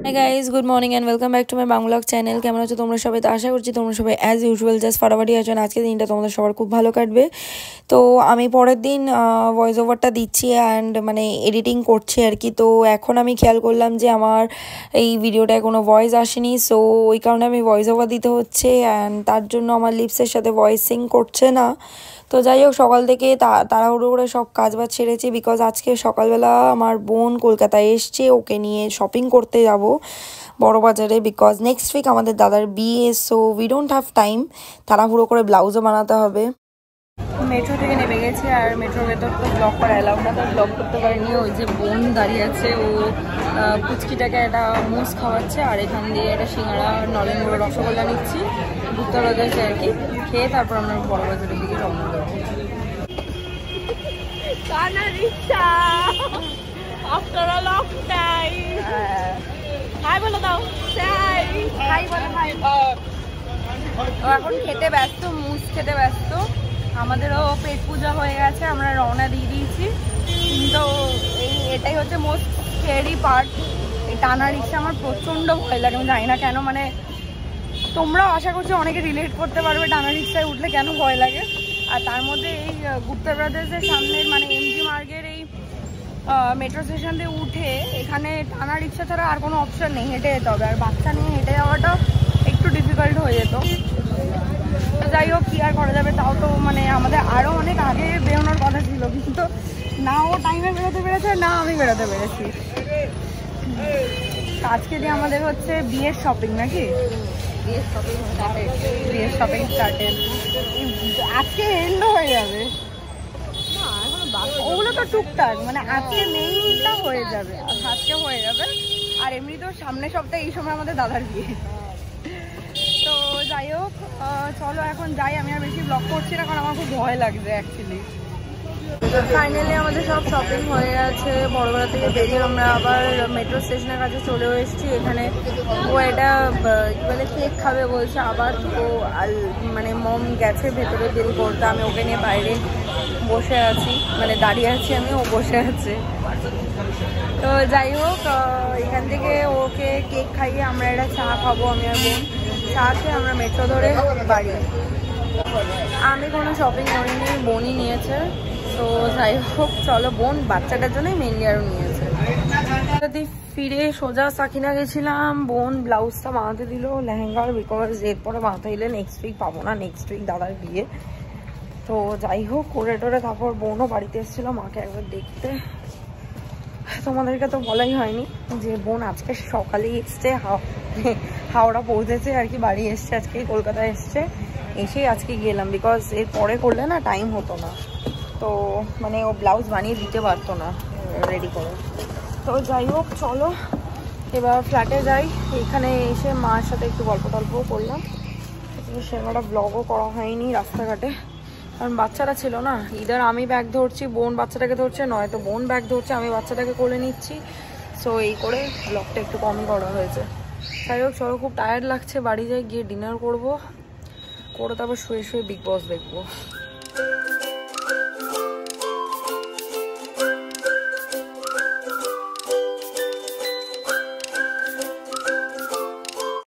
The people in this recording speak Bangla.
Hi guys, good morning and welcome back to my Bangla channel. কেমন আছো তোমরা সবাই? তো আশা করছি তোমরা সবাই অ্যাজ ইউজুয়াল জাস্ট ফাটাফাটি আছো। আজকের দিনটা তোমাদের সবার খুব ভালো কাটবে। তো আমি পরের দিন ভয়েস ওভারটা দিচ্ছি অ্যান্ড মানে এডিটিং করছি আর কি। তো এখন আমি খেয়াল করলাম যে আমার এই ভিডিওটায় কোনো ভয়েস আসেনি, সো ওই কারণে আমি ভয়েস ওভার দিতে হচ্ছে অ্যান্ড তার জন্য আমার লিপসের সাথে ভয়েস সিং করছে না। তো যাই হোক, সকাল থেকে তাড়াহুড়ো করে সব কাজবাজ ছেড়েছি, বিকজ আজকে সকালবেলা আমার বোন কলকাতায় এসছে, ওকে নিয়ে শপিং করতে যাব বড় বাজারে, বিকজ নেক্সট উইক আমাদের দাদার বিয়ে। So we don't have time, তাড়াহুড়ো করে ব্লাউজও বানাতে হবে। মেট্রো থেকে নেমে গেছে আর মেট্রোর ভেতর তো ব্লগ করা এলাও না, তো ব্লগ করতে পারিনি। ওই যে বোন দাঁড়িয়ে আছে, ও পুচকিটাকে একটা মুস খাওয়াচ্ছে আর এখান দিয়ে একটা সিঙ্গাড়া নলেন গুঁড়ো রসগোল্লা নিচ্ছি উত্তর বাজারে আর কি। খেয়ে তারপর আমরা বড় বাজারের দিকে রওনা দেবো। এখন খেতে ব্যস্ত, মুস খেতে ব্যস্ত। আমাদেরও পেট পূজা হয়ে গেছে, আমরা রওনা দিয়ে দিয়েছি। কিন্তু এটাই হচ্ছে মোস্ট স্কেরি পার্ট। এই টানা রিক্সা আমার প্রচণ্ড ভয় লাগে, আমি জানি না কেন। মানে তোমরাও আশা করছি অনেকে রিলেট করতে পারবে টানা রিক্সায় উঠলে কেন ভয় লাগে। আর তার মধ্যে এই গুপ্তা ব্রাদার্সের সামনের মানে এমজি মার্গের এই মেট্রো স্টেশন দিয়ে উঠে এখানে টানা রিক্সা ছাড়া আর কোনো অপশন নেই, হেঁটে যেতে হবে। আর বাচ্চা নিয়ে হেঁটে যাওয়াটা একটু ডিফিকাল্ট হয়ে যেত। তো যাই হোক, কী আর করা যাবে। তাও তো মানে আমাদের আরও অনেক আগে বেরোনোর কথা ছিল, কিন্তু না ও টাইমে বেরোতে পেরেছে না আমি বেরোতে পেরেছি। আজকে দিয়ে আমাদের হচ্ছে বিয়ের শপিং নাকি? বিয়ের শপিং স্টার্টেড। আজকে এন্ডও হয়ে যাবে, ওগুলো তো টুকটাক, মানে আজকে মেইনটা হয়ে যাবে, আজকে হয়ে যাবে। আর এমনি তো সামনের সপ্তাহে এই সময় আমাদের দাদার বিয়ে। তো যাই হোক, চলো এখন যাই। আমি আর বেশি ব্লগ করছি না, কারণ আমার খুব ভয় লাগছে অ্যাকচুয়ালি। ফাইনালি আমাদের সব শপিং হয়ে গেছে। বড়বেলা থেকে বেরিয়ে আমরা আবার মেট্রো স্টেশনের কাছে চলেও এসেছি। এখানে ও এটা কী বলে কেক খাবে বলছে আবার। তো মানে মম গেছে ভেতরে বিল করতে, আমি ওকে নিয়ে বাইরে বসে আছি, মানে দাঁড়িয়ে আছি আমি, ও বসে আছে। তো যাই হোক, এখান থেকে ওকে কেক খাইয়ে আমরা একটা চা খাবো, আমি আর বোন। চা খেয়ে আমরা মেট্রো ধরে বাড়ি। আমি কোনো শপিং করিনি, বোনই নিয়েছে। তো যাই হোক, চলো, বোন বাচ্চাটার জন্যই মেনলি আরও নিয়েছে। ফিরে সোজা সাকিনা গেছিলাম, বোন ব্লাউজটা বানাতে দিল লেহেঙ্গার, বিকজ এরপরে বানাতে দিলে নেক্সট উইক পাবো না, নেক্সট উইক দাদার বিয়ে। তো যাই হোক, করে টোরে তারপর বোনও বাড়িতে এসেছিলো মাকে একবার দেখতে। তোমাদেরকে তো বলাই হয়নি যে বোন আজকে সকালেই এসছে, হাওড়া পৌঁছেছে আর কি, বাড়ি এসছে আজকে, কলকাতায় এসছে। এসেই আজকে গেলাম, বিকজ এর পরে করলে না টাইম হতো না। তো মানে ও ব্লাউজ বানিয়ে দিতে পারতো না রেডি করে। তো যাই হোক, চলো এবার ফ্ল্যাটে যাই। এখানে এসে মার সাথে একটু গল্প টল্পও করলাম, সেটা ব্লগও করা হয়নি রাস্তাঘাটে, কারণ বাচ্চারা ছিল না। ইদার আমি ব্যাগ ধরছি, বোন বাচ্চাটাকে ধরছে, নয়তো বোন ব্যাগ ধরছে, আমি বাচ্চাটাকে কোলে নিচ্ছি। সো এই করে ব্লগটা একটু কমই করা হয়েছে। যাই হোক, চলো, খুব টায়ার্ড লাগছে, বাড়ি যাই, গিয়ে ডিনার করবো, করে তারপর শুয়ে শুয়ে বিগ বস দেখবো।